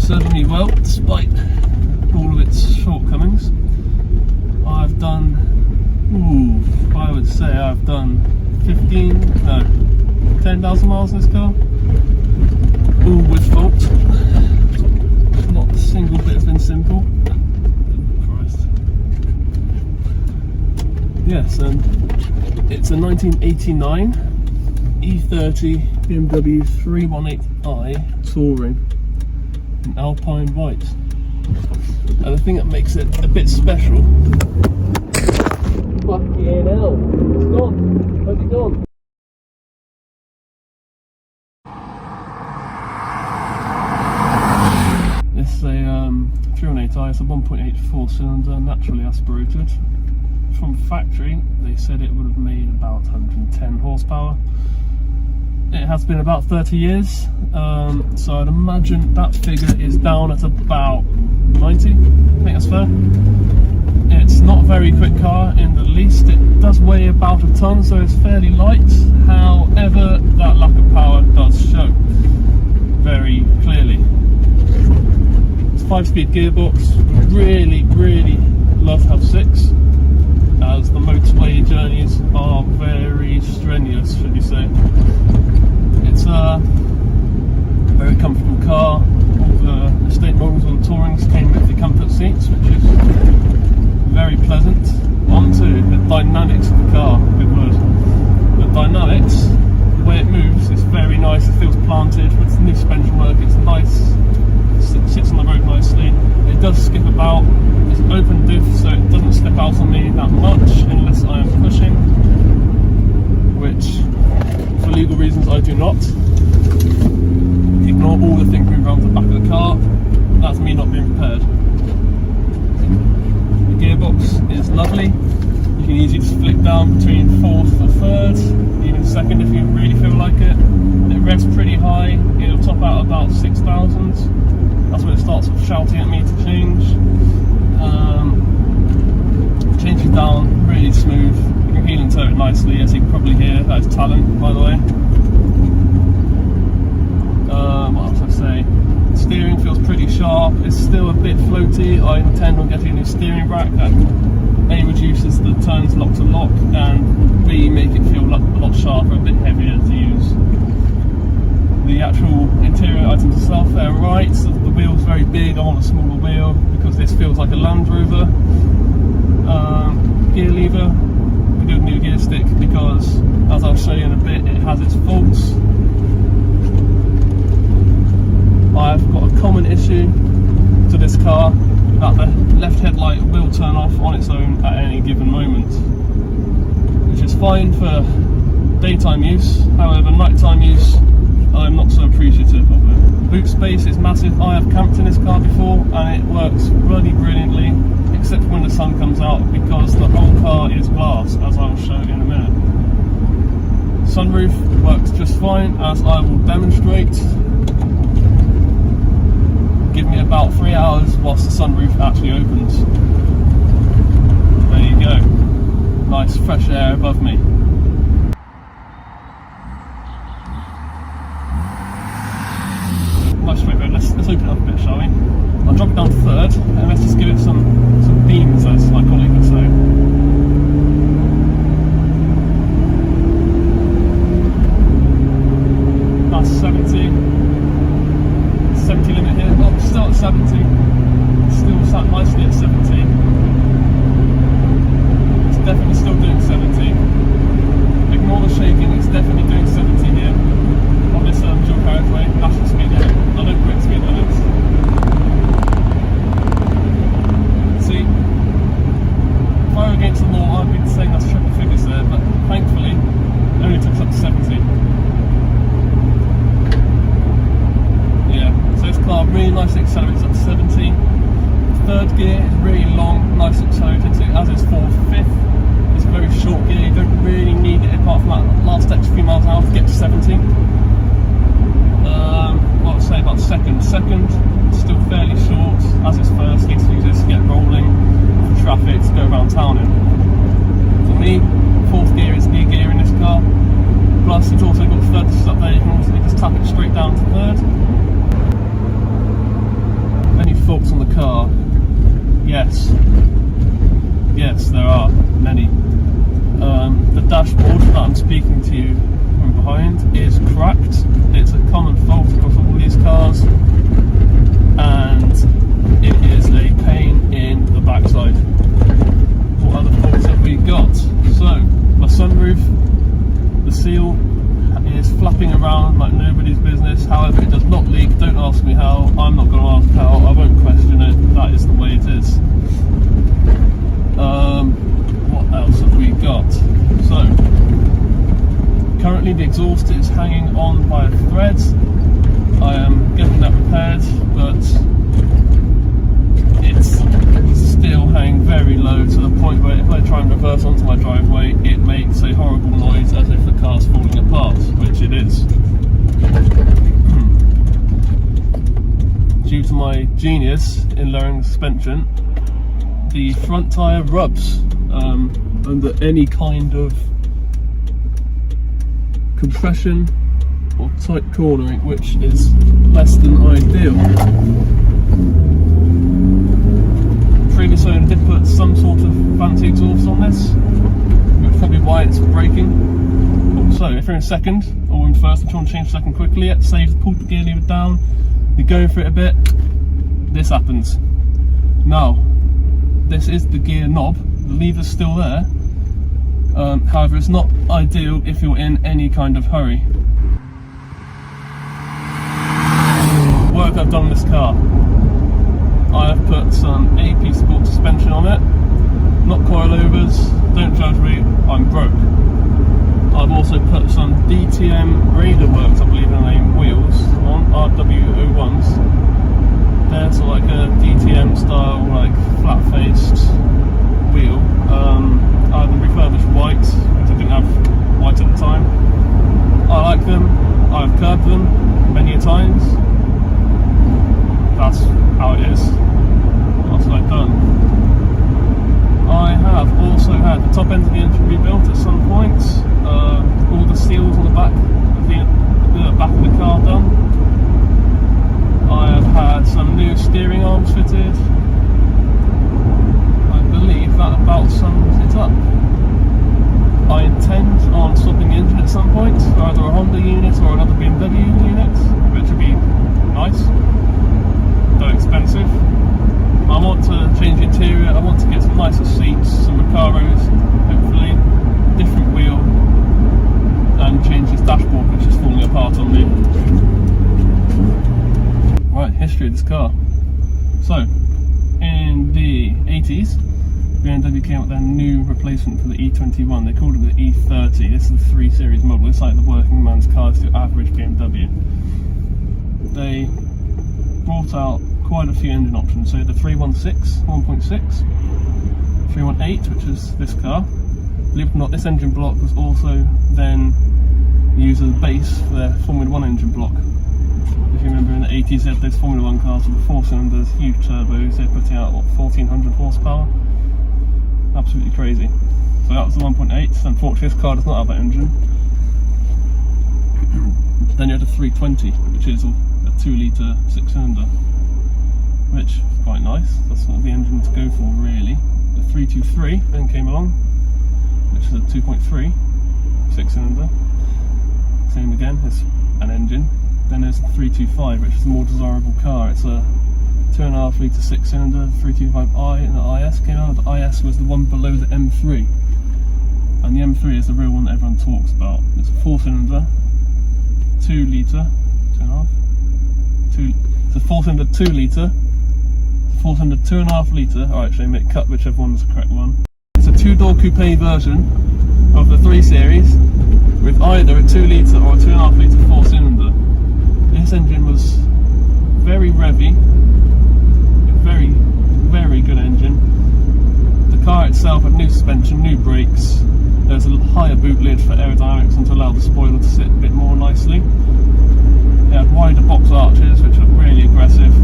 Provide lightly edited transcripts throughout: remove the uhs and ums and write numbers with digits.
serving me well despite all of its shortcomings. I've done, I would say I've done 10,000 miles in this car, all with fault. Not a single bit has been simple. Christ. Yes, and it's a 1989 E30 BMW 318i Touring in Alpine white. And the thing that makes it a bit special. Fucking hell! It's gone! Where's it gone? It's a 318i, it's a 1.84 cylinder, naturally aspirated. From factory, they said it would have made about 110 horsepower. It has been about 30 years, so I'd imagine that figure is down at about 90. I think that's fair. It's not a very quick car in the least. It does weigh about a ton, so it's fairly light. However, that lack of power does show very clearly. It's a 5-speed gearbox. Really love to have 6, as the motorway journeys are very strenuous, should you say. It's a very comfortable car. All the estate models and Tourings came with the comfort seats, which is very pleasant. On to the dynamics of the car. Good word. The dynamics, the way it moves, is very nice. It feels planted with the new suspension work. It's nice. It sits on the road nicely. It does skip about. It's an open diff, so it doesn't slip out on me that much unless I am pushing, which for legal reasons I do not. Ignore all the things moving around the back of the car. That's me not being prepared. The gearbox is lovely. You can easily just flick down between 4th or 3rd, even 2nd if you really feel like it. It revs pretty high. It'll top out about 6,000. That's when it starts shouting at me to change. Changes down really smooth. You can heel and toe it nicely, as you can probably hear. That is talent, by the way. What else I say? Steering feels pretty sharp. It's still a bit floaty. I intend on getting a new steering rack that A, reduces the turns lock to lock, and B, make it feel a lot sharper, a bit heavier to use. The actual interior items itself, they're right. So the wheel's very big. I want a smaller wheel because this feels like a Land Rover. Gear lever, we do a new gear stick because, as I'll show you in a bit, it has its faults. I've got a common issue to this car, that the left headlight will turn off on its own at any given moment, which is fine for daytime use. However, nighttime use, I'm not so appreciative of it. Boot space is massive. I have camped in this car before and it works bloody brilliantly, except when the sun comes out, because the whole car is glass, as I will show in a minute. Sunroof works just fine, as I will demonstrate. Give me about 3 hours whilst the sunroof actually opens. There you go. Nice fresh air above me. Nice straight road. Let's open it up a bit, shall we? I'll drop it down to 3rd and let's just give it some beams, as my colleague would say. That's 70. 70 limit here. Oh, still at 70. Still sat nicely at 70. It's definitely still doing 70. Ignore the shaking, it's definitely doing 70 here. On this dual carriageway, national speed limit. I don't break speed limits. See, if I were against the law, I'd be saying that's triple figures there, but thankfully, it only took us up to 70. Yeah, so this car really nicely accelerates up to 70. Third gear is really long, nice accelerated too, as is 4th, 5th. It's a very short gear, you don't really need it apart from that last extra few miles an hour to get to 70. What I'd say about second, still fairly short, as is first. Need to use this to get rolling for traffic to go around town in. For me, 4th gear is the gear in this car. Plus, it's also got 3rd up there. You can also just tap it straight down to 3rd. leaks. However, it does not leak. Don't ask me how. I'm not going to ask how. I won't question it. That is the way it is. What else have we got? So, currently the exhaust is hanging on by a thread. I am getting that repaired, but it's still hanging very low to the point where if I try and reverse onto my driveway, it makes a horrible noise as if the car's falling apart, which it is. Due to my genius in lowering the suspension, the front tyre rubs under any kind of compression or tight cornering, which is less than ideal. Previous owner did put some sort of fancy exhaust on this, which is probably why it's breaking. So if you're in second or in first and you want to change second quickly, it saves, pull the gear lever down, you're going for it a bit, this happens. Now, this is the gear knob, the lever's still there, however it's not ideal if you're in any kind of hurry. Work I've done on this car. I have put some AP sport suspension on it, not coilovers, don't judge me, I'm broke. I've also put some DTM Raider Works, I believe in the name, wheels on, RW01s. They're sort of like a DTM style, like flat-faced wheel. I had them refurbished white, because I didn't have white at the time. I like them, I've curbed them many a times. That's how it is. What's I done? I have also had the top end of the engine rebuilt at some point. All the seals on the back of the back of the car done. I have had some new steering arms fitted. I believe that about sums it up. I intend on swapping the engine at some point, either a Honda unit or another BMW unit, which would be nice, though expensive. I want to change the interior, I want to get some nicer seats, some Recaros, hopefully, different wheel, and change this dashboard which is falling apart on me. Right, history of this car. So, in the 80s, BMW came up with their new replacement for the E21. They called it the E30. This is the 3 Series model. It's like the working man's car to average BMW. They brought out quite a few engine options. So the 316, 1.6, 318, which is this car. Believe it or not, this engine block was also then used as a base for their Formula 1 engine block. If you remember in the 80s, they had those Formula 1 cars with 4 cylinders, huge turbos. They're putting out, what, 1400 horsepower? Absolutely crazy. So that was the 1.8. Unfortunately, this car does not have that engine. Then you had a 320, which is a 2-litre 6-cylinder, which is quite nice. That's not the engine to go for, really. The 323 then came along, which is a 2.3 6-cylinder. Same again, it's an engine. Then there's the 325, which is a more desirable car. It's a 2.5 litre 6-cylinder, 325i, and the IS came out. The IS was the one below the M3, and the M3 is the real one that everyone talks about. It's a 4-cylinder, 2 litre, 2.5. It's a 4-cylinder 2 litre, 4-cylinder 2.5 litre. Alright, actually, make cut whichever one's the correct one. It's a 2-door coupe version of the 3 Series with either a 2 litre or a 2.5 litre 4-cylinder. This engine was very revvy. Very, very good engine. The car itself had new suspension, new brakes. There's a higher boot lid for aerodynamics and to allow the spoiler to sit a bit more nicely. It had wider box arches, which were really aggressive,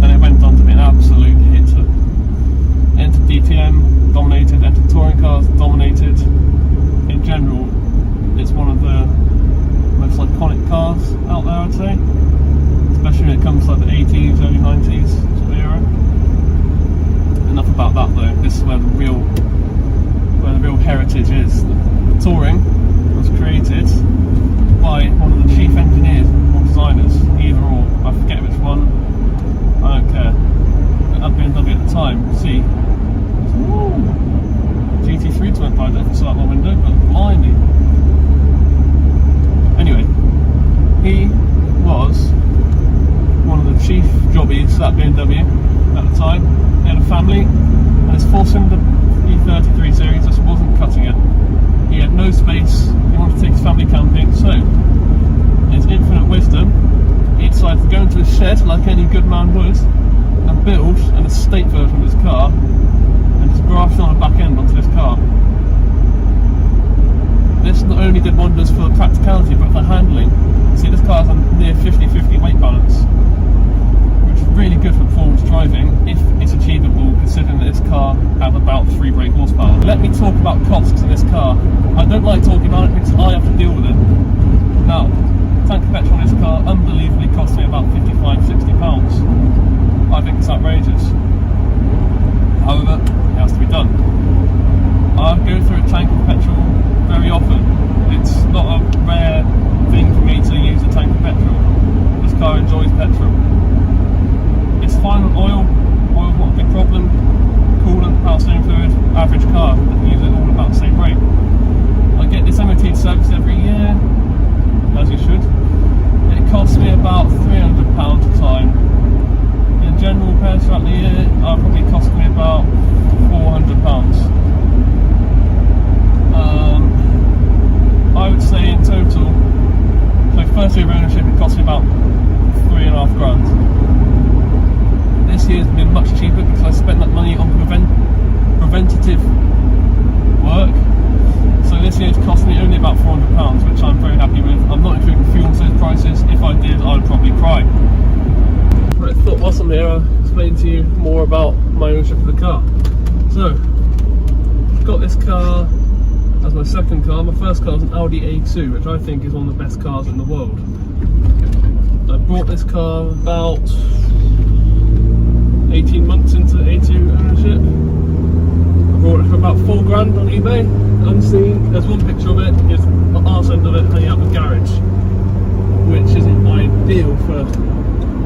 and it went on to be an absolute hitter. Entered DTM, dominated. Entered touring cars, dominated. In general, it's one of the most iconic cars out there, I'd say. Especially when it comes to like the 80s, early 90s sort of era. Enough about that though. This is where the real heritage is. The touring was created by one of the chief engineers or designers, either or. I forget which one. I don't care. At BMW at the time, see, GT3 went by. I don't saw out my window, but blimey. Anyway, he was one of the chief jobbies at BMW at the time. He had a family, and his 4-cylinder E30 3 Series just wasn't cutting it. He had no space, he wanted to take his family camping, so in his infinite wisdom, he decided to go into his shed like any good man would and build an estate version of his car and just graft on a back end onto this car. This not only did wonders for the practicality but for handling. See, this car has a near 50-50 weight balance, which is really good for performance driving if it's achievable considering that this car has about 3 brake horsepower. Let me talk about costs in this car. I don't like talking about it because I have to deal with it. Now, tank of petrol in this car unbelievably cost me about £55-60. I think it's outrageous. However, it has to be done. I go through a tank of petrol very often. It's not a rare thing for me to use a tank of petrol. This car enjoys petrol. It's fine on oil. Oil's not a big problem. Coolant, power steering fluid, average car that use it all about the same rate. I get this MOT service every year, as you should. It costs me about £300 a time. In general repairs throughout the year, probably cost me about £400. I would say in total, so first year of ownership, it cost me about £3,500. This year's been much cheaper because I spent that money on preventative work. So this year's cost me only about £400, which I'm very happy with. I'm not including fuel into those prices. If I did, I'd probably cry. Right, I thought whilst I'm here, I'll explain to you more about my ownership of the car. So, I've got this car as my second car. My first car was an Audi A2, which I think is one of the best cars in the world. I bought this car about 18 months into A2 ownership. I bought it for about £4,000 on eBay. Unseen, there's one picture of it, is the arse end of it hanging out in the garage, which isn't ideal for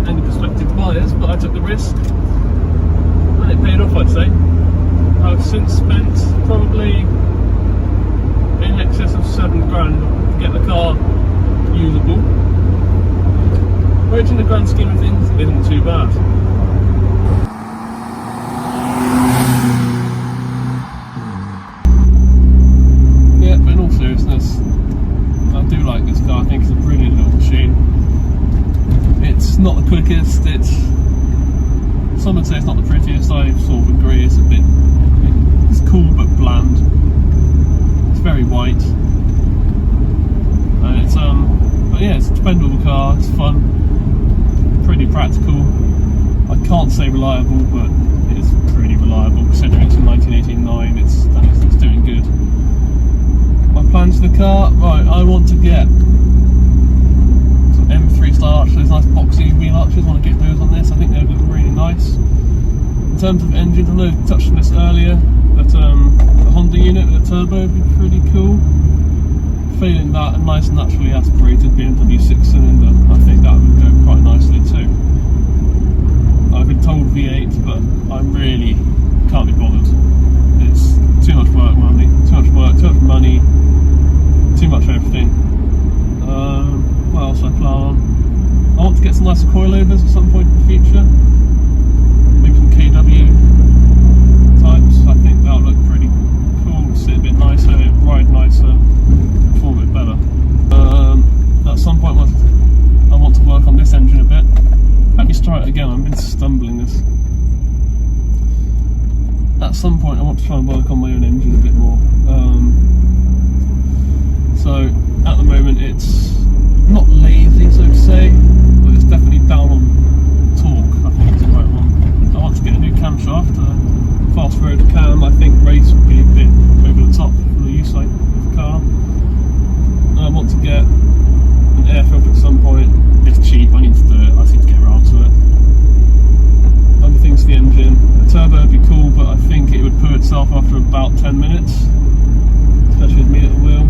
any prospective buyers, but I took the risk and it paid off, I'd say. I've since spent probably in excess of £7,000 to get the car usable, which in the grand scheme of things isn't too bad. Yeah, but in all seriousness, I do like this car. I think it's a brilliant little machine. It's not the quickest, some would say it's not the prettiest, I sort of agree. It's cool but bland. It's very white. And but yeah, it's a dependable car, it's fun, pretty practical. I can't say reliable, but it's pretty reliable considering it's from 1989, it's doing good. My plans for the car, right, I want to get some M3 style arches, those nice boxy wheel arches. I want to get those on this. I think they look really nice. In terms of engines, I know I touched on this earlier, but a Honda unit with a turbo would be pretty cool. Failing that, a nice naturally aspirated BMW 6-cylinder, I think that would go quite nicely too. I've been told V8, but I really can't be bothered. It's too much work, too much money, too much everything. What else I plan on? I want to get some nicer coilovers at some point in the future. Maybe some KW types. I think that would look pretty cool. Sit a bit nicer, ride nicer, perform a bit better. At some point I want to work on this engine a bit. Let me start it again, I've been stumbling this. At some point I want to try and work on my own engine a bit more. So at the moment it's not lazy, so to say, but it's definitely down on torque. I think it's the right one. I want to get a new camshaft, fast road cam. I think race would be a bit over the top for the use of the car. I want to get an air filter at some point. It's cheap, I need to do it, I need to get around to it. Other things to the engine. The turbo would be cool, but I think it would poo itself after about 10 minutes, especially with me at the wheel.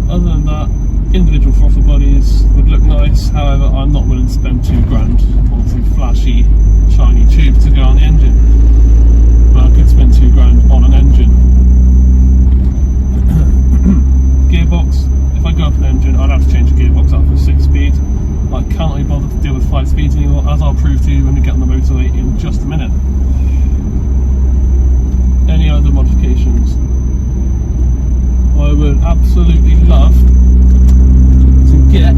Other than that, individual throttle bodies would look nice, however I'm not willing to spend £2,000 on some flashy, shiny tubes to go on the engine. But I could spend £2,000 on an engine. Gearbox, if I go up an engine, I'd have to change the gearbox out for 6-speed. I can't really bother to deal with 5 speeds anymore, as I'll prove to you when we get on the motorway in just a minute. Any other modifications? I would absolutely love to get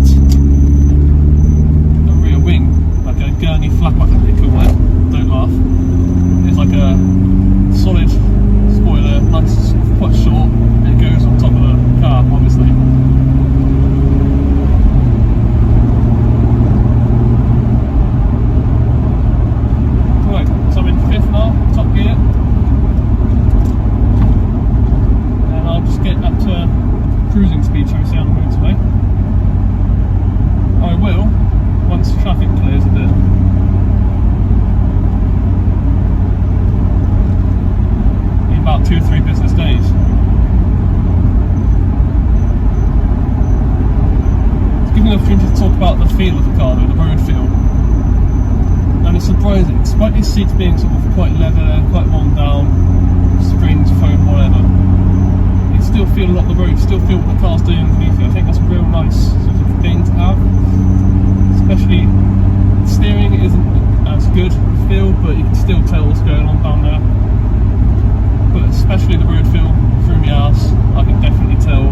a rear wing, like a gurney flatback, as they call it. Don't laugh. It's like a solid spoiler, nice, quite short, and it goes on top of the car, obviously. Right, so I'm in 5th now, top gear. And I'll just get up to cruising speed, shall we say, on the motorway. I will, once traffic clears a bit. About 2 or 3 business days. It's giving me an opportunity to talk about the feel of the car, though, the road feel. And it's surprising, despite these seats being sort of quite leather, quite worn down, springs, foam, whatever, you still feel a lot of the road, you still feel what the car's doing underneath you. I think that's a real nice sort of thing to have. Especially steering isn't as good feel, but you can still tell what's going on down there. But especially the road feel through my arse, I can definitely tell